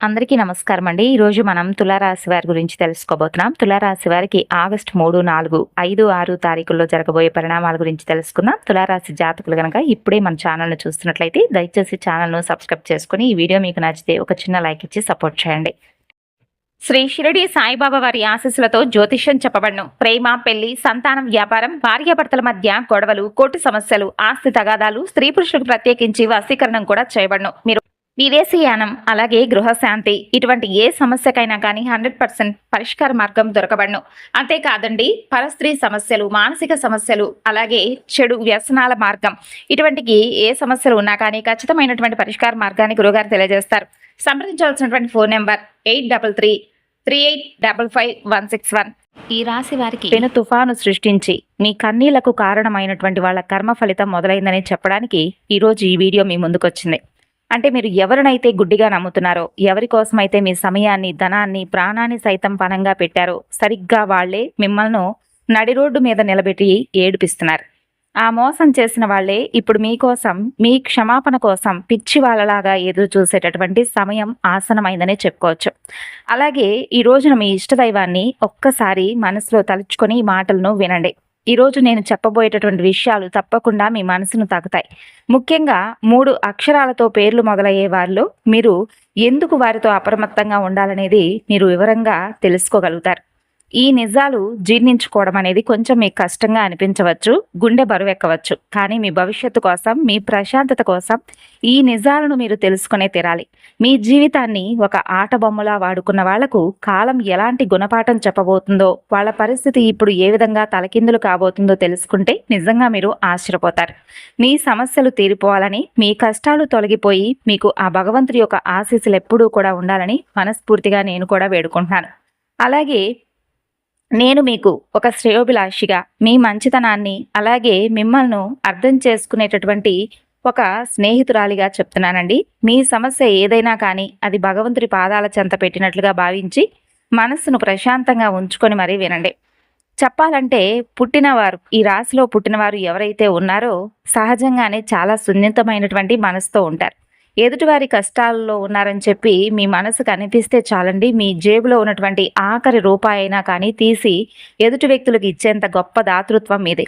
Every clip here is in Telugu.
అందరికీ నమస్కారం అండి. ఈరోజు మనం తులారాశి వారి గురించి తెలుసుకోబోతున్నాం. తులారాశి వారికి ఆగస్టు 3, 4, 5, 6 తారీఖుల్లో జరగబోయే పరిణామాల గురించి తెలుసుకుందాం. తులారాశి జాతకులు గనక ఇప్పుడే మన ఛానల్‌ను చూస్తున్నట్లయితే దయచేసి ఛానల్‌ను సబ్స్క్రైబ్ చేసుకొని ఈ వీడియో మీకు నచ్చితే ఒక చిన్న లైక్ ఇచ్చి సపోర్ట్ చేయండి. శ్రీ షిరిడి సాయిబాబా వారి ఆశీస్సులతో జ్యోతిష్యం చెప్పబడును. ప్రేమ, పెళ్లి, సంతానం, వ్యాపారం, భార్యాభర్తల మధ్య గొడవలు, కోర్టు సమస్యలు, ఆస్తి తగాదాలు, స్త్రీ పురుషులకు ప్రత్యేకించి వశీకరణం కూడా చేయబడును. మీరు విదేశీయానం, అలాగే గృహశాంతి, ఇటువంటి ఏ సమస్యకైనా కానీ 100% పరిష్కార మార్గం దొరకబడును. అంతేకాదండి, పరస్త్రీ సమస్యలు, మానసిక సమస్యలు, అలాగే చెడు వ్యసనాల మార్గం, ఇటువంటికి ఏ సమస్యలు ఉన్నా కానీ ఖచ్చితమైనటువంటి పరిష్కార మార్గాన్ని గురుగారు తెలియజేస్తారు. సంప్రదించవలసినటువంటి ఫోన్ నెంబర్ 8333855161. ఈ రాశి వారికి పెను తుఫాను సృష్టించి మీ కన్నీళ్లకు కారణమైనటువంటి వాళ్ళ కర్మ ఫలితం మొదలైందని చెప్పడానికి ఈరోజు ఈ వీడియో మీ ముందుకొచ్చింది. అంటే మీరు ఎవరినైతే గుడ్డిగా నమ్ముతున్నారో, ఎవరి కోసమైతే మీ సమయాన్ని, ధనాన్ని, ప్రాణాన్ని సైతం పణంగా పెట్టారో, సరిగ్గా వాళ్లే మిమ్మల్ని నడి రోడ్డు మీద నిలబెట్టి ఏడిపిస్తున్నారు. ఆ మోసం చేసిన వాళ్లే ఇప్పుడు మీకోసం, మీ క్షమాపణ కోసం పిచ్చి వాళ్ళలాగా ఎదురు చూసేటటువంటి సమయం ఆసనమైందనే చెప్పుకోవచ్చు. అలాగే ఈ రోజున మీ ఇష్టదైవాన్ని ఒక్కసారి మనసులో తలుచుకొని ఈ మాటలను వినండి. ఈరోజు నేను చెప్పబోయేటటువంటి విషయాలు తప్పకుండా మీ మనసును తాకుతాయి. ముఖ్యంగా 3 అక్షరాలతో పేర్లు మొదలయ్యే వారిలో మీరు ఎందుకు వారితో అప్రమత్తంగా ఉండాలనేది మీరు వివరంగా తెలుసుకోగలుగుతారు. ఈ నిజాలు జీర్ణించుకోవడం అనేది కొంచెం మీకు కష్టంగా అనిపించవచ్చు, గుండె బరువెక్కవచ్చు. కానీ మీ భవిష్యత్తు కోసం, మీ ప్రశాంతత కోసం ఈ నిజాలను మీరు తెలుసుకునే తీరాలి. మీ జీవితాన్ని ఒక ఆట బొమ్మలా వాడుకున్న వాళ్లకు కాలం ఎలాంటి గుణపాఠం చెప్పబోతుందో, వాళ్ళ పరిస్థితి ఇప్పుడు ఏ విధంగా తలకిందులు కాబోతుందో తెలుసుకుంటే నిజంగా మీరు ఆశ్చర్యపోతారు. మీ సమస్యలు తీరిపోవాలని, మీ కష్టాలు తొలగిపోయి మీకు ఆ భగవంతుడి యొక్క ఆశీస్సులు ఎప్పుడూ కూడా ఉండాలని మనస్ఫూర్తిగా నేను కూడా వేడుకుంటున్నాను. అలాగే నేను మీకు ఒక శ్రేయోభిలాషిగా మీ మంచితనాన్ని, అలాగే మిమ్మల్ని అర్థం చేసుకునేటటువంటి ఒక స్నేహితురాలిగా చెప్తున్నానండి. మీ సమస్య ఏదైనా కానీ అది భగవంతుడి పాదాల చెంత పెట్టినట్లుగా భావించి మనస్సును ప్రశాంతంగా ఉంచుకొని మరీ వినండి. చెప్పాలంటే పుట్టినవారు, ఈ రాశిలో పుట్టినవారు ఎవరైతే ఉన్నారో సహజంగానే చాలా సున్నితమైనటువంటి మనసుతో ఉంటారు. ఎదుటివారి కష్టాల్లో ఉన్నారని చెప్పి మీ మనసుకు అనిపిస్తే చాలండి, మీ జేబులో ఉన్నటువంటి ఆఖరి రూపాయి అయినా కానీ తీసి ఎదుటి వ్యక్తులకు ఇచ్చేంత గొప్ప దాతృత్వం మీదే.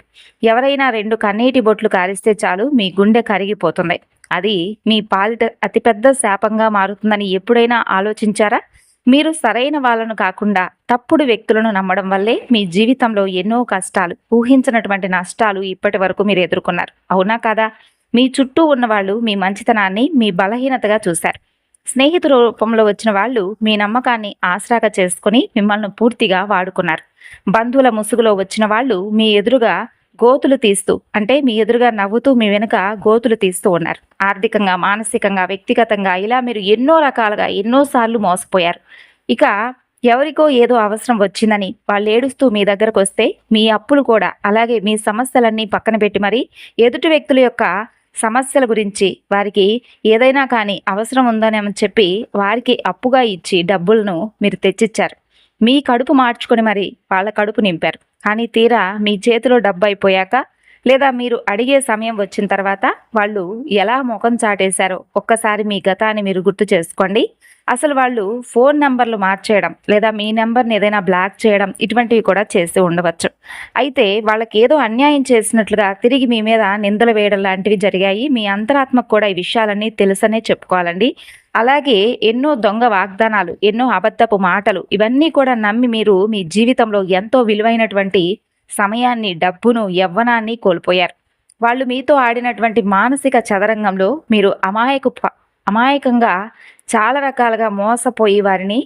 ఎవరైనా 2 కన్నీటి బొట్లు కారిస్తే చాలు మీ గుండె కరిగిపోతుంది. అది మీ పాలిట అతిపెద్ద శాపంగా మారుతుందని ఎప్పుడైనా ఆలోచించారా? మీరు సరైన వాళ్ళను కాకుండా తప్పుడు వ్యక్తులను నమ్మడం వల్లే మీ జీవితంలో ఎన్నో కష్టాలు, ఊహించినటువంటి నష్టాలు ఇప్పటి వరకు మీరు ఎదుర్కొన్నారు. అవునా కాదా? మీ చుట్టూ ఉన్నవాళ్ళు మీ మంచితనాన్ని మీ బలహీనతగా చూశారు. స్నేహితు రూపంలో వచ్చిన వాళ్ళు మీ నమ్మకాన్ని ఆసరాగా చేసుకుని మిమ్మల్ని పూర్తిగా వాడుకున్నారు. బంధువుల ముసుగులో వచ్చిన వాళ్ళు మీ ఎదురుగా గోతులు తీస్తూ, అంటే మీ ఎదురుగా నవ్వుతూ మీ వెనుక గోతులు తీస్తూ ఉన్నారు. ఆర్థికంగా, మానసికంగా, వ్యక్తిగతంగా ఇలా మీరు ఎన్నో రకాలుగా ఎన్నోసార్లు మోసపోయారు. ఇక ఎవరికో ఏదో అవసరం వచ్చిందని వాళ్ళు ఏడుస్తూ మీ దగ్గరకు వస్తే మీ అప్పులు కూడా, అలాగే మీ సమస్యలన్నీ పక్కన పెట్టి మరి ఎదుటి వ్యక్తుల యొక్క సమస్యల గురించి, వారికి ఏదైనా కానీ అవసరం ఉందని చెప్పి వారికి అప్పుగా ఇచ్చి డబ్బులను మీరు తెచ్చిచ్చారు. మీ కడుపు మార్చుకొని మరి వాళ్ళ కడుపు నింపారు. కానీ తీరా మీ చేతిలో డబ్బు అయిపోయాక, లేదా మీరు అడిగే సమయం వచ్చిన తర్వాత వాళ్ళు ఎలా ముఖం చాటేశారో ఒక్కసారి మీ గతాన్ని మీరు గుర్తు చేసుకోండి. అసలు వాళ్ళు ఫోన్ నెంబర్లు మార్చేయడం, లేదా మీ నెంబర్ని ఏదైనా బ్లాక్ చేయడం, ఇటువంటివి కూడా చేసి ఉండవచ్చు. అయితే వాళ్ళకి ఏదో అన్యాయం చేసినట్లుగా తిరిగి మీ మీద నిందలు వేయడం లాంటివి జరిగాయి. మీ అంతరాత్మకు కూడా ఈ విషయాలన్నీ తెలుసనే చెప్పుకోవాలండి. అలాగే ఎన్నో దొంగ వాగ్దానాలు, ఎన్నో అబద్ధపు మాటలు, ఇవన్నీ కూడా నమ్మి మీరు మీ జీవితంలో ఎంతో విలువైనటువంటి సమయాన్ని, డబ్బును, యవ్వనాన్ని కోల్పోయారు. వాళ్ళు మీతో ఆడినటువంటి మానసిక చదరంగంలో మీరు అమాయకంగా చాలా రకాలుగా మోసపోయి వారిని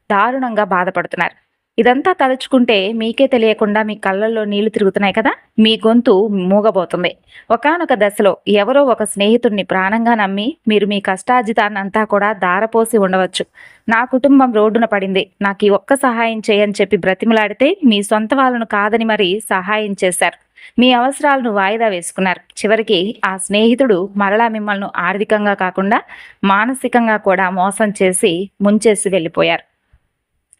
దారుణంగా బాధపడుతున్నారు. ఇదంతా తలుచుకుంటే మీకే తెలియకుండా మీ కళ్ళల్లో నీళ్లు తిరుగుతున్నాయి కదా, మీ గొంతు మూగబోతుంది. ఒకానొక దశలో ఎవరో ఒక స్నేహితుడిని ప్రాణంగా నమ్మి మీరు మీ కష్టార్జితాన్నంతా కూడా దారపోసి ఉండవచ్చు. నా కుటుంబం రోడ్డున పడింది, నాకు ఈ ఒక్క సహాయం చేయని చెప్పి బ్రతిమలాడితే మీ సొంత వాళ్ళను కాదని మరి సహాయం చేశారు. మీ అవసరాలను వాయిదా వేసుకున్నారు. చివరికి ఆ స్నేహితుడు మరలా మిమ్మల్ని ఆర్థికంగా కాకుండా మానసికంగా కూడా మోసం చేసి ముంచేసి వెళ్ళిపోయారు.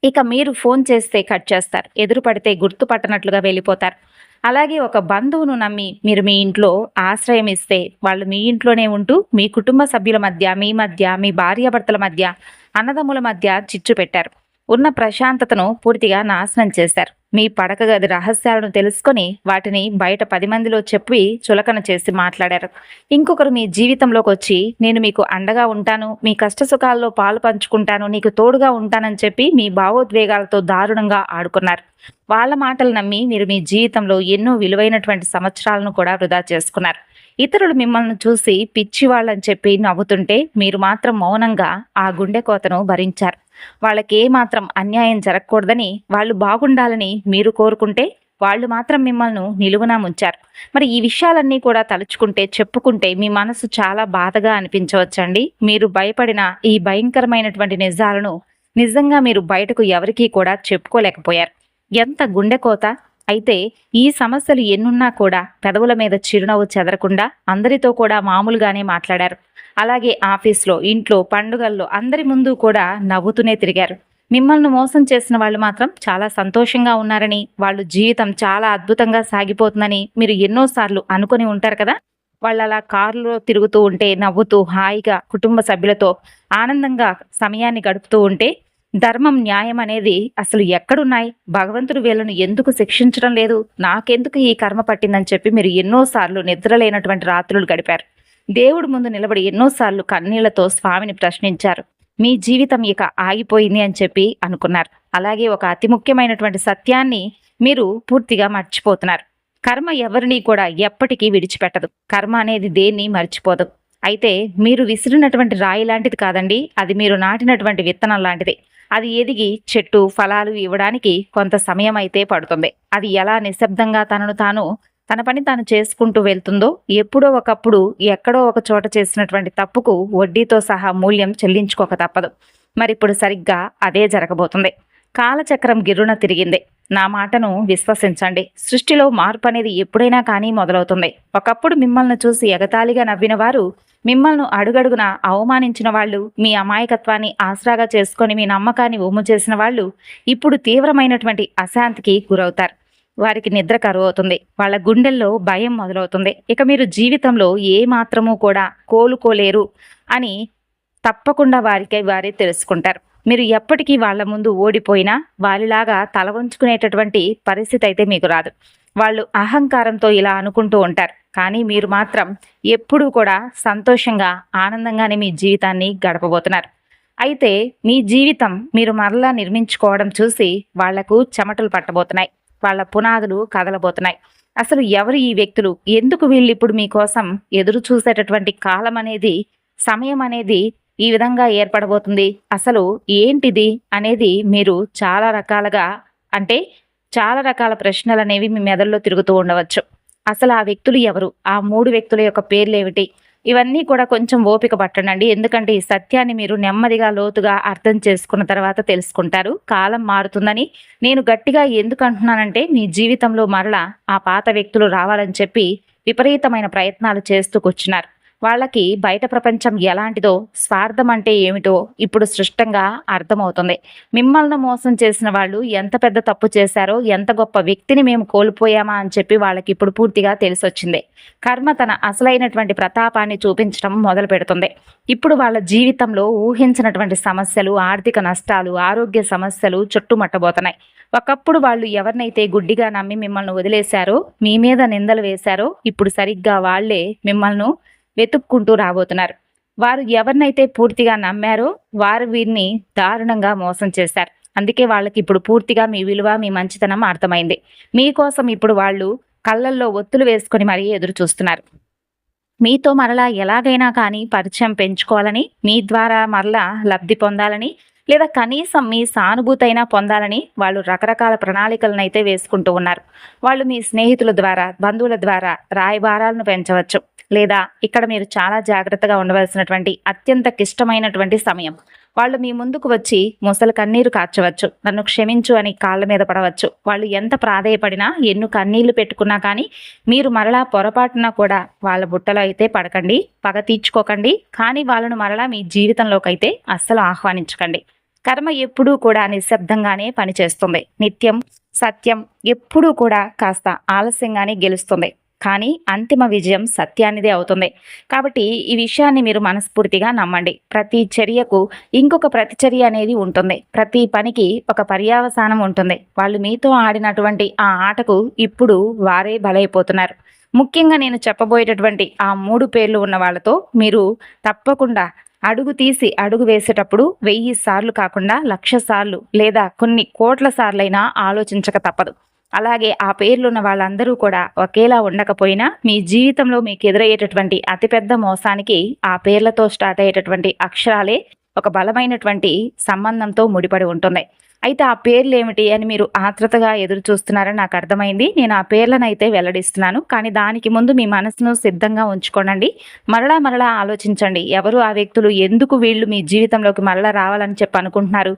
ఇక మీరు ఫోన్ చేస్తే కట్ చేస్తారు, ఎదురు పడితే గుర్తుపట్టనట్లుగా వెళ్ళిపోతారు. అలాగే ఒక బంధువును నమ్మి మీరు మీ ఇంట్లో ఆశ్రయం ఇస్తే వాళ్ళు మీ ఇంట్లోనే ఉంటూ మీ కుటుంబ సభ్యుల మధ్య, మీ భార్యాభర్తల మధ్య అన్నదమ్ముల మధ్య చిచ్చు పెట్టారు. ఉన్న ప్రశాంతతను పూర్తిగా నాశనం చేశారు. మీ పడక గది రహస్యాలను తెలుసుకొని వాటిని బయట 10 మందిలో చెప్పి చులకన చేసి మాట్లాడారు. ఇంకొకరు మీ జీవితంలోకి వచ్చి నేను మీకు అండగా ఉంటాను, మీ కష్టసుఖాల్లో పాలు పంచుకుంటాను, నీకు తోడుగా ఉంటానని చెప్పి మీ భావోద్వేగాలతో దారుణంగా ఆడుకున్నారు. వాళ్ళ మాటలు నమ్మి మీరు మీ జీవితంలో ఎన్నో విలువైనటువంటి సంవత్సరాలను కూడా వృధా చేసుకున్నారు. ఇతరులు మిమ్మల్ని చూసి పిచ్చివాళ్ళని చెప్పి నవ్వుతుంటే మీరు మాత్రం మౌనంగా ఆ గుండె కోతను భరించారు. వాళ్ళకే మాత్రం అన్యాయం జరగకూడదని, వాళ్ళు బాగుండాలని మీరు కోరుకుంటే వాళ్ళు మాత్రం మిమ్మల్ని నిలువునా ముంచారు. మరి ఈ విషయాలన్నీ కూడా తలుచుకుంటే, చెప్పుకుంటే మీ మనసు చాలా బాధగా అనిపించవచ్చండి. మీరు భయపడిన ఈ భయంకరమైనటువంటి నిజాలను నిజంగా మీరు బయటకు ఎవరికీ కూడా చెప్పుకోలేకపోయారు. ఎంత గుండె కోత! అయితే ఈ సమస్యలు ఎన్నున్నా కూడా పెదవుల మీద చిరునవ్వు చెదరకుండా అందరితో కూడా మామూలుగానే మాట్లాడారు. అలాగే ఆఫీస్లో, ఇంట్లో, పండుగల్లో అందరి ముందు కూడా నవ్వుతూనే తిరిగారు. మిమ్మల్ని మోసం చేసిన వాళ్ళు మాత్రం చాలా సంతోషంగా ఉన్నారని, వాళ్ళు జీవితం చాలా అద్భుతంగా సాగిపోతుందని మీరు ఎన్నోసార్లు అనుకుని ఉంటారు కదా. వాళ్ళు అలా కారులో తిరుగుతూ ఉంటే నవ్వుతూ హాయిగా కుటుంబ సభ్యులతో ఆనందంగా సమయాన్ని గడుపుతూ ఉంటే ధర్మం, న్యాయం అనేది అసలు ఎక్కడున్నాయి? భగవంతుడు వీళ్ళను ఎందుకు శిక్షించడం లేదు? నాకెందుకు ఈ కర్మ పట్టిందని చెప్పి మీరు ఎన్నోసార్లు నిద్రలేనటువంటి రాత్రులు గడిపారు. దేవుడి ముందు నిలబడి ఎన్నోసార్లు కన్నీళ్లతో స్వామిని ప్రశ్నించారు. మీ జీవితం ఇక ఆగిపోయింది అని చెప్పి అనుకున్నారు. అలాగే ఒక అతి ముఖ్యమైనటువంటి సత్యాన్ని మీరు పూర్తిగా మర్చిపోతున్నారు. కర్మ ఎవరిని కూడా ఎప్పటికీ విడిచిపెట్టదు. కర్మ అనేది దేన్ని మర్చిపోదు. అయితే మీరు విసిరినటువంటి రాయి లాంటిది కాదండి, అది మీరు నాటినటువంటి విత్తనం లాంటిది. అది ఎదిగి చెట్టు ఫలాలు ఇవ్వడానికి కొంత సమయం అయితే పడుతుంది. అది ఎలా నిశ్శబ్దంగా తన పని తాను చేసుకుంటూ వెళ్తుందో, ఎప్పుడో ఒకప్పుడు ఎక్కడో ఒక చోట చేసినటువంటి తప్పుకు వడ్డీతో సహా మూల్యం చెల్లించుకోక తప్పదు. మరిప్పుడు సరిగ్గా అదే జరగబోతుంది. కాలచక్రం గిర్రున తిరిగింది. నా మాటను విశ్వసించండి. సృష్టిలో మార్పు అనేది ఎప్పుడైనా కానీ మొదలవుతుంది. ఒకప్పుడు మిమ్మల్ని చూసి ఎగతాళిగా నవ్విన వారు, మిమ్మల్ని అడుగడుగున అవమానించిన వాళ్ళు, మీ అమాయకత్వాన్ని ఆసరాగా చేసుకొని మీ నమ్మకాన్ని ఒమ్ము చేసిన వాళ్ళు ఇప్పుడు తీవ్రమైనటువంటి అశాంతికి గురవుతారు. వారికి నిద్ర కరువు అవుతుంది. వాళ్ళ గుండెల్లో భయం మొదలవుతుంది. ఇక మీరు జీవితంలో ఏ మాత్రమూ కూడా కోలుకోలేరు అని తప్పకుండా వారే తెలుసుకుంటారు. మీరు ఎప్పటికీ వాళ్ళ ముందు ఓడిపోయినా వారిలాగా తల వంచుకునేటటువంటి పరిస్థితి అయితే మీకు రాదు. వాళ్ళు అహంకారంతో ఇలా అనుకుంటూ ఉంటారు. కానీ మీరు మాత్రం ఎప్పుడూ కూడా సంతోషంగా, ఆనందంగానే మీ జీవితాన్ని గడపబోతున్నారు. అయితే మీ జీవితం మీరు మరలా నిర్మించుకోవడం చూసి వాళ్లకు చెమటలు పట్టబోతున్నాయి. వాళ్ళ పునాదులు కదలబోతున్నాయి. అసలు ఎవరు ఈ వ్యక్తులు? ఎందుకు వీళ్ళు ఇప్పుడు మీకోసం ఎదురు చూసేటటువంటి కాలం అనేది, సమయం అనేది ఈ విధంగా ఏర్పడబోతుంది? అసలు ఏంటిది అనేది మీరు చాలా రకాల ప్రశ్నలు అనేవి మీ మెదడులో తిరుగుతూ ఉండవచ్చు. అసలు ఆ వ్యక్తులు ఎవరు? ఆ 3 వ్యక్తుల యొక్క పేర్లు ఏమిటి? ఇవన్నీ కూడా కొంచెం ఓపిక పట్టండి. ఎందుకంటే ఈ సత్యాన్ని మీరు నెమ్మదిగా లోతుగా అర్థం చేసుకున్న తర్వాత తెలుసుకుంటారు. కాలం మారుతుందని నేను గట్టిగా ఎందుకు అంటున్నానంటే, మీ జీవితంలో మరలా ఆ పాత వ్యక్తులు రావాలని చెప్పి విపరీతమైన ప్రయత్నాలు చేస్తూ కూర్చున్నారు. వాళ్ళకి బయట ప్రపంచం ఎలాంటిదో, స్వార్థం అంటే ఏమిటో ఇప్పుడు స్పష్టంగా అర్థమవుతుంది. మిమ్మల్ని మోసం చేసిన వాళ్ళు ఎంత పెద్ద తప్పు చేశారో, ఎంత గొప్ప వ్యక్తిని మేము కోల్పోయామా అని చెప్పి వాళ్ళకి ఇప్పుడు పూర్తిగా తెలిసొచ్చింది. కర్మ తన అసలైనటువంటి ప్రతాపాన్ని చూపించడం మొదలు పెడుతుంది. ఇప్పుడు వాళ్ళ జీవితంలో ఊహించినటువంటి సమస్యలు, ఆర్థిక నష్టాలు, ఆరోగ్య సమస్యలు చుట్టుముట్టబోతున్నాయి. ఒకప్పుడు వాళ్ళు ఎవరినైతే గుడ్డిగా నమ్మి మిమ్మల్ని వదిలేశారో, మీ మీద నిందలు వేశారో, ఇప్పుడు సరిగ్గా వాళ్లే మిమ్మల్ని వెతుక్కుంటూ రాబోతున్నారు. వారు ఎవరినైతే పూర్తిగా నమ్మారో వారు వీరిని దారుణంగా మోసం చేశారు. అందుకే వాళ్ళకి ఇప్పుడు పూర్తిగా మీ విలువ, మీ మంచితనం అర్థమైంది. మీకోసం ఇప్పుడు వాళ్ళు కళ్ళల్లో ఒత్తులు వేసుకొని మరీ ఎదురు చూస్తున్నారు. మీతో మరలా ఎలాగైనా కానీ పరిచయం పెంచుకోవాలని, మీ ద్వారా మరలా లబ్ధి పొందాలని, లేదా కనీసం మీ సానుభూతైనా పొందాలని వాళ్ళు రకరకాల ప్రణాళికలనైతే వేసుకుంటూ ఉన్నారు. వాళ్ళు మీ స్నేహితుల ద్వారా, బంధువుల ద్వారా రాయబారాలను పెంచవచ్చు. లేదా ఇక్కడ మీరు చాలా జాగ్రత్తగా ఉండవలసినటువంటి అత్యంత క్లిష్టమైనటువంటి సమయం. వాళ్ళు మీ ముందుకు వచ్చి ముసలి కన్నీరు కార్చవచ్చు. నన్ను క్షమించు అని కాళ్ళ మీద పడవచ్చు. వాళ్ళు ఎంత ప్రాధేయపడినా, ఎన్ను కన్నీళ్లు పెట్టుకున్నా కానీ మీరు మరలా పొరపాటున కూడా వాళ్ళ బుట్టలో అయితే పడకండి. పగ తీర్చుకోకండి. కానీ వాళ్ళను మరలా మీ జీవితంలోకి అయితే అస్సలు ఆహ్వానించకండి. కర్మ ఎప్పుడూ కూడా నిశ్శబ్దంగానే పనిచేస్తుంది. నిత్యం సత్యం ఎప్పుడూ కూడా కాస్త ఆలస్యంగానే గెలుస్తుంది. కానీ అంతిమ విజయం సత్యానిదే అవుతుంది. కాబట్టి ఈ విషయాన్ని మీరు మనస్ఫూర్తిగా నమ్మండి. ప్రతి చర్యకు ఇంకొక ప్రతిచర్య అనేది ఉంటుంది. ప్రతి పనికి ఒక పర్యవసానం ఉంటుంది. వాళ్ళు మీతో ఆడినటువంటి ఆ ఆటకు ఇప్పుడు వారే బలైపోతున్నారు. ముఖ్యంగా నేను చెప్పబోయేటటువంటి ఆ 3 పేర్లు ఉన్న వాళ్ళతో మీరు తప్పకుండా అడుగు తీసి అడుగు వేసేటప్పుడు 1000 సార్లు కాకుండా 1,00,000 సార్లు లేదా కొన్ని కోట్ల సార్లైనా ఆలోచించక తప్పదు. అలాగే ఆ పేర్లున్న వాళ్ళందరూ కూడా ఒకేలా ఉండకపోయినా మీ జీవితంలో మీకు ఎదురయ్యేటటువంటి అతిపెద్ద మోసానికి ఆ పేర్లతో స్టార్ట్ అయ్యేటటువంటి అక్షరాలే ఒక బలమైనటువంటి సంబంధంతో ముడిపడి ఉంటుంది. అయితే ఆ పేర్లు ఏమిటి అని మీరు ఆత్రుతగా ఎదురు చూస్తున్నారని నాకు అర్థమైంది. నేను ఆ పేర్లను అయితే వెల్లడిస్తున్నాను. కానీ దానికి ముందు మీ మనసును సిద్ధంగా ఉంచుకోనండి. మరలా మరలా ఆలోచించండి. ఎవరు ఆ వ్యక్తులు, ఎందుకు వీళ్ళు మీ జీవితంలోకి మరలా రావాలని చెప్పి అనుకుంటున్నారు,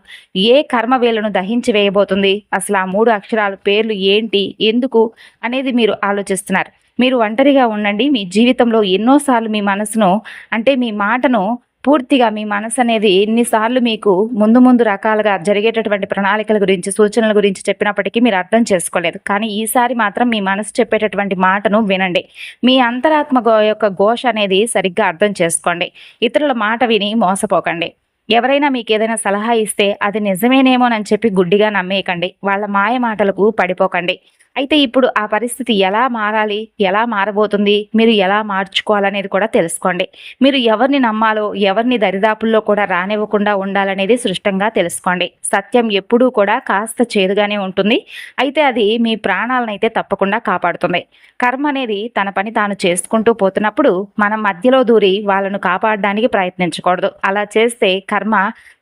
ఏ కర్మ వీళ్ళను దహించి వేయబోతుంది, అసలు ఆ 3 అక్షరాల పేర్లు ఏంటి, ఎందుకు అనేది మీరు ఆలోచిస్తున్నారు. మీరు ఒంటరిగా ఉండండి. మీ జీవితంలో ఎన్నోసార్లు మీ మనసును అంటే మీ మాటను పూర్తిగా మీ మనసు అనేది ఎన్నిసార్లు మీకు ముందు ముందు రకాలుగా జరిగేటటువంటి ప్రణాళికల గురించి, సూచనల గురించి చెప్పినప్పటికీ మీరు అర్థం చేసుకోలేదు. కానీ ఈసారి మాత్రం మీ మనసు చెప్పేటటువంటి మాటను వినండి. మీ అంతరాత్మ యొక్క ఘోష అనేది సరిగ్గా అర్థం చేసుకోండి. ఇతరుల మాట విని మోసపోకండి. ఎవరైనా మీకు ఏదైనా సలహా ఇస్తే అది నిజమేనేమోనని చెప్పి గుడ్డిగా నమ్మేయకండి. వాళ్ళ మాయ మాటలకు పడిపోకండి. అయితే ఇప్పుడు ఆ పరిస్థితి ఎలా మారాలి, ఎలా మారబోతుంది, మీరు ఎలా మార్చుకోవాలనేది కూడా తెలుసుకోండి. మీరు ఎవరిని నమ్మాలో, ఎవరిని దరిదాపుల్లో కూడా రానివ్వకుండా ఉండాలనేది స్పష్టంగా తెలుసుకోండి. సత్యం ఎప్పుడూ కూడా కాస్త చేదుగానే ఉంటుంది. అయితే అది మీ ప్రాణాలనైతే తప్పకుండా కాపాడుతుంది. కర్మ అనేది తన పని తాను చేసుకుంటూ పోతున్నప్పుడు మనం మధ్యలో దూరి వాళ్ళను కాపాడడానికి ప్రయత్నించకూడదు. అలా చేస్తే కర్మ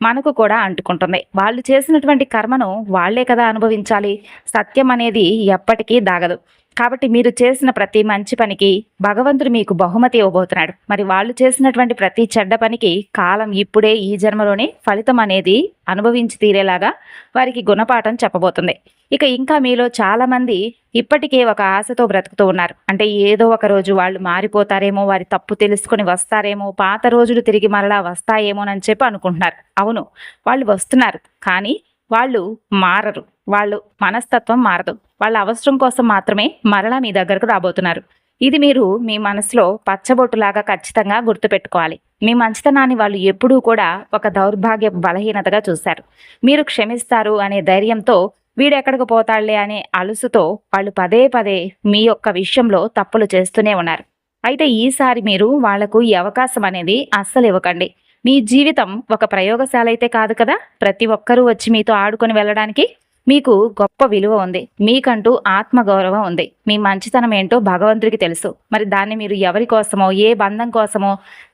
మనకు కూడా అంటుకుంటుంది. వాళ్ళు చేసినటువంటి కర్మను వాళ్లే కదా అనుభవించాలి. సత్యం అనేది ఎప్పటికీ దాగదు. కాబట్టి మీరు చేసిన ప్రతి మంచి పనికి భగవంతుడు మీకు బహుమతి ఇవ్వబోతున్నాడు. మరి వాళ్ళు చేసినటువంటి ప్రతి చెడ్డ పనికి కాలం ఇప్పుడే ఈ జన్మలోనే ఫలితం అనేది అనుభవించి తీరేలాగా వారికి గుణపాఠం చెప్పబోతుంది. ఇక ఇంకా మీలో చాలామంది ఇప్పటికే ఒక ఆశతో బ్రతుకుతూ ఉన్నారు. అంటే ఏదో ఒక రోజు వాళ్ళు మారిపోతారేమో, వారి తప్పు తెలుసుకొని వస్తారేమో, పాత రోజులు తిరిగి మరలా వస్తాయేమోనని చెప్పి అనుకుంటున్నారు. అవును, వాళ్ళు వస్తున్నారు. కానీ వాళ్ళు మారరు. వాళ్ళు మనస్తత్వం మారదు. వాళ్ళ అవసరం కోసం మాత్రమే మరలా మీ దగ్గరకు రాబోతున్నారు. ఇది మీరు మీ మనసులో పచ్చబొట్టులాగా ఖచ్చితంగా గుర్తుపెట్టుకోవాలి. మీ మంచితనాన్ని వాళ్ళు ఎప్పుడూ కూడా ఒక దౌర్భాగ్య బలహీనతగా చూశారు. మీరు క్షమిస్తారు అనే ధైర్యంతో, వీడెక్కడికి పోతాళ్లే అనే అలుసుతో వాళ్ళు పదే పదే మీ యొక్క విషయంలో తప్పులు చేస్తూనే ఉన్నారు. అయితే ఈసారి మీరు వాళ్లకు ఈ అవకాశం అనేది అస్సలు ఇవ్వకండి. మీ జీవితం ఒక ప్రయోగశాల అయితే కాదు కదా. ప్రతి ఒక్కరూ వచ్చి మీతో ఆడుకొని వెళ్ళడానికి. మీకు గొప్ప విలువ ఉంది. మీకంటూ ఆత్మగౌరవం ఉంది. మీ మంచితనం ఏంటో భగవంతుడికి తెలుసు. మరి దాన్ని మీరు ఎవరి కోసమో, ఏ బంధం కోసమో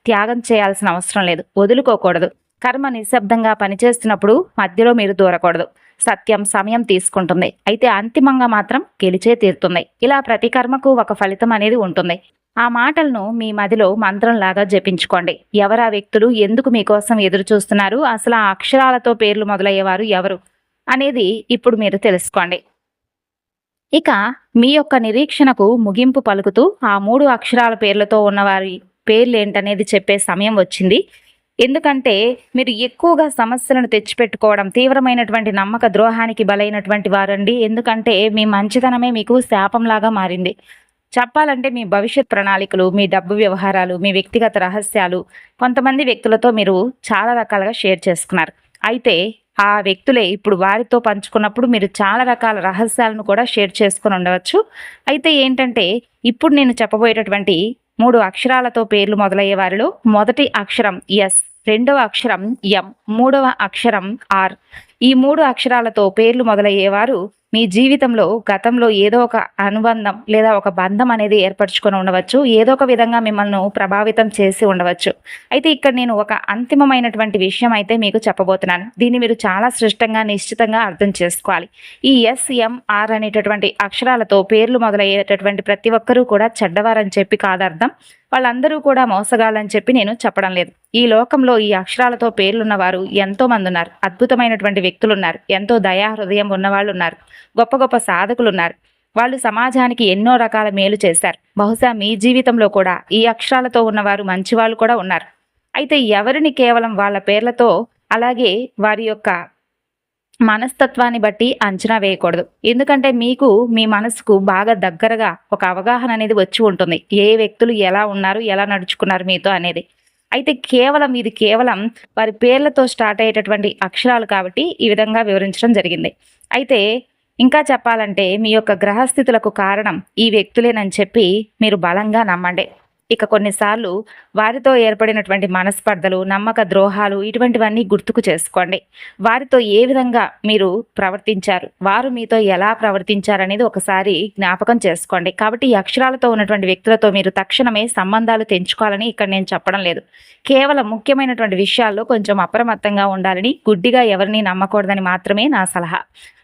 త్యాగం చేయాల్సిన అవసరం లేదు. వదులుకోకూడదు. కర్మ నిశ్శబ్దంగా పనిచేస్తున్నప్పుడు మధ్యలో మీరు దూరకూడదు. సత్యం సమయం తీసుకుంటుంది. అయితే అంతిమంగా మాత్రం గెలిచే తీరుతుంది. ఇలా ప్రతి కర్మకు ఒక ఫలితం అనేది ఉంటుంది. ఆ మాటలను మీ మదిలో మంత్రంలాగా జపించుకోండి. ఎవరా వ్యక్తులు, ఎందుకు మీకోసం ఎదురు చూస్తున్నారు, అసలు ఆ అక్షరాలతో పేర్లు మొదలయ్యేవారు ఎవరు అనేది ఇప్పుడు మీరు తెలుసుకోండి. ఇక మీ యొక్క నిరీక్షణకు ముగింపు పలుకుతూ ఆ 3 అక్షరాల పేర్లతో ఉన్నవారి పేర్లు ఏంటనేది చెప్పే సమయం వచ్చింది. ఎందుకంటే మీరు ఎక్కువగా సమస్యలను తెచ్చిపెట్టుకోవడం, తీవ్రమైనటువంటి నమ్మక ద్రోహానికి బలైనటువంటి వారండి. ఎందుకంటే మీ మంచితనమే మీకు శాపంలాగా మారింది. చెప్పాలంటే మీ భవిష్యత్ ప్రణాళికలు, మీ డబ్బు వ్యవహారాలు, మీ వ్యక్తిగత రహస్యాలు కొంతమంది వ్యక్తులతో మీరు చాలా రకాలుగా షేర్ చేసుకున్నారు. అయితే ఆ వ్యక్తులే ఇప్పుడు వారితో పంచుకున్నప్పుడు మీరు చాలా రకాల రహస్యాలను కూడా షేర్ చేసుకుని ఉండవచ్చు. అయితే ఏంటంటే ఇప్పుడు నేను చెప్పబోయేటటువంటి 3 అక్షరాలతో పేర్లు మొదలయ్యే వారిలో మొదటి అక్షరం ఎస్, రెండవ అక్షరం ఎం, మూడవ అక్షరం ఆర్. ఈ 3 అక్షరాలతో పేర్లు మొదలయ్యేవారు మీ జీవితంలో గతంలో ఏదో ఒక అనుబంధం లేదా ఒక బంధం అనేది ఏర్పరచుకొని ఉండవచ్చు. ఏదో ఒక విధంగా మిమ్మల్ని ప్రభావితం చేసి ఉండవచ్చు. అయితే ఇక్కడ నేను ఒక అంతిమమైనటువంటి విషయం అయితే మీకు చెప్పబోతున్నాను. దీన్ని మీరు చాలా స్పష్టంగా, నిశ్చితంగా అర్థం చేసుకోవాలి. ఈ ఎస్ఎంఆర్ అనేటటువంటి అక్షరాలతో పేర్లు మొదలయ్యేటటువంటి ప్రతి ఒక్కరూ కూడా చెడ్డవారని చెప్పి కాదర్థం. వాళ్ళందరూ కూడా మోసగాళ్ళని చెప్పి నేను చెప్పడం లేదు. ఈ లోకంలో ఈ అక్షరాలతో పేర్లున్నవారు ఎంతో మంది ఉన్నారు. అద్భుతమైనటువంటి వ్యక్తులు ఉన్నారు. ఎంతో దయా హృదయం ఉన్నవాళ్ళు ఉన్నారు. గొప్ప గొప్ప సాధకులు ఉన్నారు. వాళ్ళు సమాజానికి ఎన్నో రకాల మేలు చేశారు. బహుశా మీ జీవితంలో కూడా ఈ అక్షరాలతో ఉన్నవారు మంచివాళ్ళు కూడా ఉన్నారు. అయితే ఎవరిని కేవలం వాళ్ళ పేర్లతో, అలాగే వారి యొక్క మనస్తత్వాన్ని బట్టి అంచనా వేయకూడదు. ఎందుకంటే మీకు మీ మనసుకు బాగా దగ్గరగా ఒక అవగాహన అనేది వచ్చి ఉంటుంది. ఏ వ్యక్తులు ఎలా ఉన్నారు, ఎలా నడుచుకున్నారు మీతో అనేది. అయితే ఇది కేవలం వారి పేర్లతో స్టార్ట్ అయ్యేటటువంటి అక్షరాలు కాబట్టి ఈ విధంగా వివరించడం జరిగింది. అయితే ఇంకా చెప్పాలంటే మీ యొక్క గ్రహస్థితులకు కారణం ఈ వ్యక్తులేనని చెప్పి మీరు బలంగా నమ్మండి. ఇక కొన్నిసార్లు వారితో ఏర్పడినటువంటి మనస్పర్ధలు, నమ్మక ద్రోహాలు ఇటువంటివన్నీ గుర్తుకు చేసుకోండి. వారితో ఏ విధంగా మీరు ప్రవర్తించారు, వారు మీతో ఎలా ప్రవర్తించారనేది ఒకసారి జ్ఞాపకం చేసుకోండి. కాబట్టి ఈ అక్షరాలతో ఉన్నటువంటి వ్యక్తులతో మీరు తక్షణమే సంబంధాలు తెంచుకోవాలని ఇక్కడ నేను చెప్పడం లేదు. కేవలం ముఖ్యమైనటువంటి విషయాల్లో కొంచెం అప్రమత్తంగా ఉండాలని, గుడ్డిగా ఎవరిని నమ్మకూడదని మాత్రమే నా సలహా.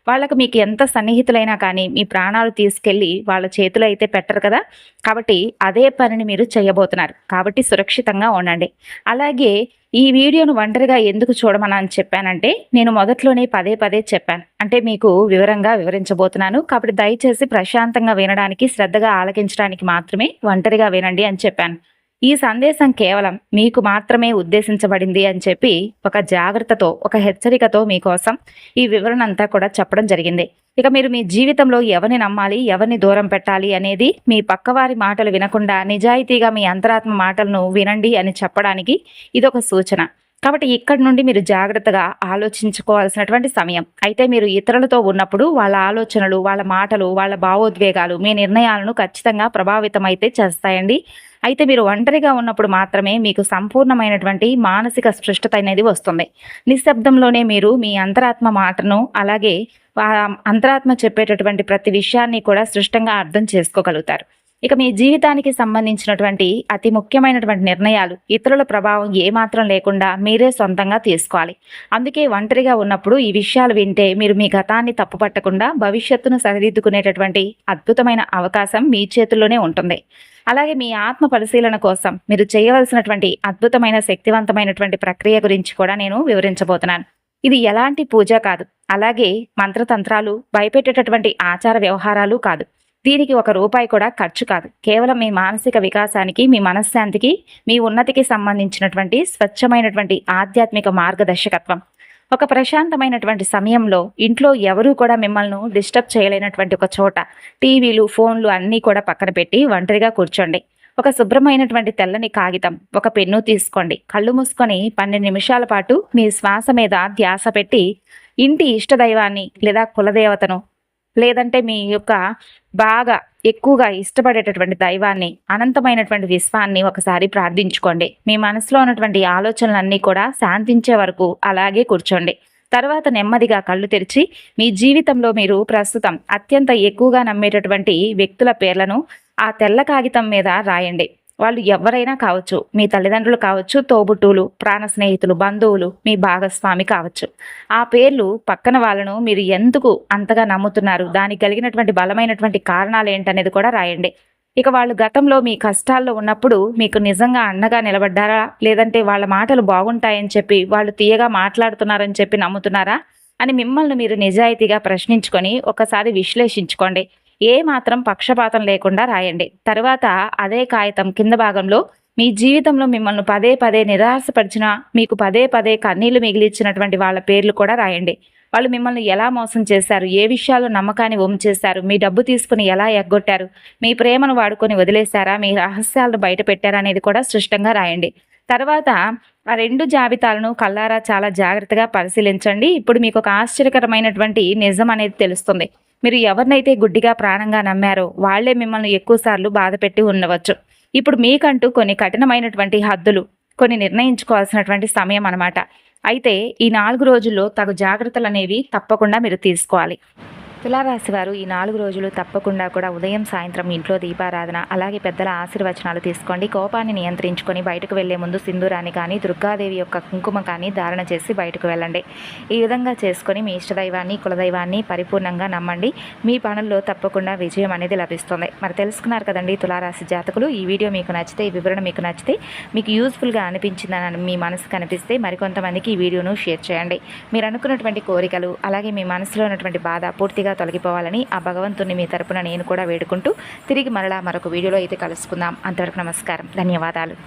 వాళ్ళకు మీకు ఎంత సన్నిహితులైనా కానీ మీ ప్రాణాలు తీసుకెళ్ళి వాళ్ళ చేతిలో అయితే పెట్టరు కదా. కాబట్టి అదే పనిని మీరు చేయబోతున్నారు. కాబట్టి సురక్షితంగా ఉండండి. అలాగే ఈ వీడియోను ఒంటరిగా ఎందుకు చూడమని చెప్పానంటే నేను మొదట్లోనే పదే పదే చెప్పాను. అంటే మీకు వివరంగా వివరించబోతున్నాను. కాబట్టి దయచేసి ప్రశాంతంగా వినడానికి, శ్రద్ధగా ఆలకించడానికి మాత్రమే ఒంటరిగా వినండి అని చెప్పాను. ఈ సందేశం కేవలం మీకు మాత్రమే ఉద్దేశించబడింది అని చెప్పి ఒక జాగ్రత్తతో, ఒక హెచ్చరికతో మీకోసం ఈ వివరణ అంతా కూడా చెప్పడం జరిగింది. ఇక మీరు మీ జీవితంలో ఎవరిని నమ్మాలి, ఎవరిని దూరం పెట్టాలి అనేది మీ పక్కవారి మాటలు వినకుండా నిజాయితీగా మీ అంతరాత్మ మాటలను వినండి అని చెప్పడానికి ఇదొక సూచన. కాబట్టి ఇక్కడి నుండి మీరు జాగ్రత్తగా ఆలోచించుకోవాల్సినటువంటి సమయం. అయితే మీరు ఇతరులతో ఉన్నప్పుడు వాళ్ళ ఆలోచనలు, వాళ్ళ మాటలు, వాళ్ళ భావోద్వేగాలు మీ నిర్ణయాలను ఖచ్చితంగా ప్రభావితమైతే చేస్తాయండి. అయితే మీరు ఒంటరిగా ఉన్నప్పుడు మాత్రమే మీకు సంపూర్ణమైనటువంటి మానసిక స్పష్టత అనేది వస్తుంది. నిశ్శబ్దంలోనే మీరు మీ అంతరాత్మ మాటను, అలాగే అంతరాత్మ చెప్పేటటువంటి ప్రతి విషయాన్ని కూడా స్పష్టంగా అర్థం చేసుకోగలుగుతారు. ఇక మీ జీవితానికి సంబంధించినటువంటి అతి ముఖ్యమైనటువంటి నిర్ణయాలు ఇతరుల ప్రభావం ఏమాత్రం లేకుండా మీరే సొంతంగా తీసుకోవాలి. అందుకే ఒంటరిగా ఉన్నప్పుడు ఈ విషయాలు వింటే మీరు మీ గతాన్ని తప్పుపట్టకుండా భవిష్యత్తును సరిదిద్దుకునేటటువంటి అద్భుతమైన అవకాశం మీ చేతుల్లోనే ఉంటుంది. అలాగే మీ ఆత్మ పరిశీలన కోసం మీరు చేయవలసినటువంటి అద్భుతమైన శక్తివంతమైనటువంటి ప్రక్రియ గురించి కూడా నేను వివరించబోతున్నాను. ఇది ఎలాంటి పూజ కాదు, అలాగే మంత్రతంత్రాలు, భయపెట్టేటటువంటి ఆచార వ్యవహారాలు కాదు. దీనికి ₹1 కూడా ఖర్చు కాదు. కేవలం మీ మానసిక వికాసానికి, మీ మనశ్శాంతికి, మీ ఉన్నతికి సంబంధించినటువంటి స్వచ్ఛమైనటువంటి ఆధ్యాత్మిక మార్గదర్శకత్వం. ఒక ప్రశాంతమైనటువంటి సమయంలో ఇంట్లో ఎవరూ కూడా మిమ్మల్ని డిస్టర్బ్ చేయలేనటువంటి ఒక చోట టీవీలు, ఫోన్లు అన్నీ కూడా పక్కన పెట్టి ఒంటరిగా కూర్చోండి. ఒక శుభ్రమైనటువంటి తెల్లని కాగితం, ఒక పెన్ను తీసుకోండి. కళ్ళు మూసుకొని 12 నిమిషాల పాటు మీ శ్వాస మీద ధ్యాస పెట్టి ఇంటి ఇష్టదైవాన్ని లేదా కులదేవతను, లేదంటే మీ యొక్క బాగా ఎక్కువగా ఇష్టపడేటటువంటి దైవాన్ని, అనంతమైనటువంటి విశ్వాన్ని ఒకసారి ప్రార్థించుకోండి. మీ మనసులో ఉన్నటువంటి ఆలోచనలన్నీ కూడా శాంతించే వరకు అలాగే కూర్చోండి. తర్వాత నెమ్మదిగా కళ్ళు తెరిచి మీ జీవితంలో మీరు ప్రస్తుతం అత్యంత ఎక్కువగా నమ్మేటటువంటి వ్యక్తుల పేర్లను ఆ తెల్ల కాగితం మీద రాయండి. వాళ్ళు ఎవరైనా కావచ్చు, మీ తల్లిదండ్రులు కావచ్చు, తోబుట్టువులు, ప్రాణ స్నేహితులు, బంధువులు, మీ భాగస్వామి కావచ్చు. ఆ పేర్లు పక్కన వాళ్ళను మీరు ఎందుకు అంతగా నమ్ముతున్నారు, దానికి కలిగినటువంటి బలమైనటువంటి కారణాలు ఏంటనేది కూడా రాయండి. ఇక వాళ్ళు గతంలో మీ కష్టాల్లో ఉన్నప్పుడు మీకు నిజంగా అండగా నిలబడ్డారా, లేదంటే వాళ్ళ మాటలు బాగుంటాయని చెప్పి వాళ్ళు తీయగా మాట్లాడుతున్నారని చెప్పి నమ్ముతున్నారా అని మిమ్మల్ని మీరు నిజాయితీగా ప్రశ్నించుకొని ఒకసారి విశ్లేషించుకోండి. ఏ మాత్రం పక్షపాతం లేకుండా రాయండి. తర్వాత అదే కాగితం కింద భాగంలో మీ జీవితంలో మిమ్మల్ని పదే పదే నిరాశపరిచిన, మీకు పదే పదే కన్నీళ్లు మిగిలిచ్చినటువంటి వాళ్ళ పేర్లు కూడా రాయండి. వాళ్ళు మిమ్మల్ని ఎలా మోసం చేశారు, ఏ విషయాల్లో నమ్మకాన్ని వమ్ము చేశారు, మీ డబ్బు తీసుకుని ఎలా ఎగ్గొట్టారు, మీ ప్రేమను వాడుకొని వదిలేశారా, మీ రహస్యాలను బయట పెట్టారా అనేది కూడా స్పష్టంగా రాయండి. తర్వాత ఆ 2 జాబితాలను కళ్ళారా చాలా జాగ్రత్తగా పరిశీలించండి. ఇప్పుడు మీకు ఒక ఆశ్చర్యకరమైనటువంటి నిజం అనేది తెలుస్తుంది. మీరు ఎవరినైతే గుడ్డిగా ప్రాణంగా నమ్మారో వాళ్లే మిమ్మల్ని ఎక్కువసార్లు బాధపెట్టి ఉండవచ్చు. ఇప్పుడు మీకంటూ కొన్ని కఠినమైనటువంటి హద్దులు, కొన్ని నిర్ణయించుకోవాల్సినటువంటి సమయం అన్నమాట. అయితే ఈ 4 రోజుల్లో తగు జాగ్రత్తలు అనేవి తప్పకుండా మీరు తీసుకోవాలి. తులారాశి వారు ఈ 4 రోజులు తప్పకుండా కూడా ఉదయం, సాయంత్రం ఇంట్లో దీపారాధన, అలాగే పెద్దల ఆశీర్వచనాలు తీసుకోండి. కోపాన్ని నియంత్రించుకొని బయటకు వెళ్లే ముందు సింధూరాన్ని కానీ, దుర్గాదేవి యొక్క కుంకుమ కానీ ధారణ చేసి బయటకు వెళ్ళండి. ఈ విధంగా చేసుకొని మీ ఇష్టదైవాన్ని, కులదైవాన్ని పరిపూర్ణంగా నమ్మండి. మీ పనుల్లో తప్పకుండా విజయం అనేది లభిస్తుంది. మరి తెలుసుకున్నారు కదండి తులారాశి జాతకులు. ఈ వీడియో మీకు నచ్చితే, ఈ వివరణ మీకు నచ్చితే, మీకు యూస్ఫుల్గా అనిపించిందని మీ మనసుకు అనిపిస్తే మరికొంతమందికి ఈ వీడియోను షేర్ చేయండి. మీరు అనుకున్నటువంటి కోరికలు, అలాగే మీ మనసులో ఉన్నటువంటి బాధ పూర్తిగా తొలగిపోవాలని ఆ భగవంతుని మీ తరపున నేను కూడా వేడుకుంటూ తిరిగి మరలా మరొక వీడియోలో అయితే కలుసుకుందాం. అంతవరకు నమస్కారం, ధన్యవాదాలు.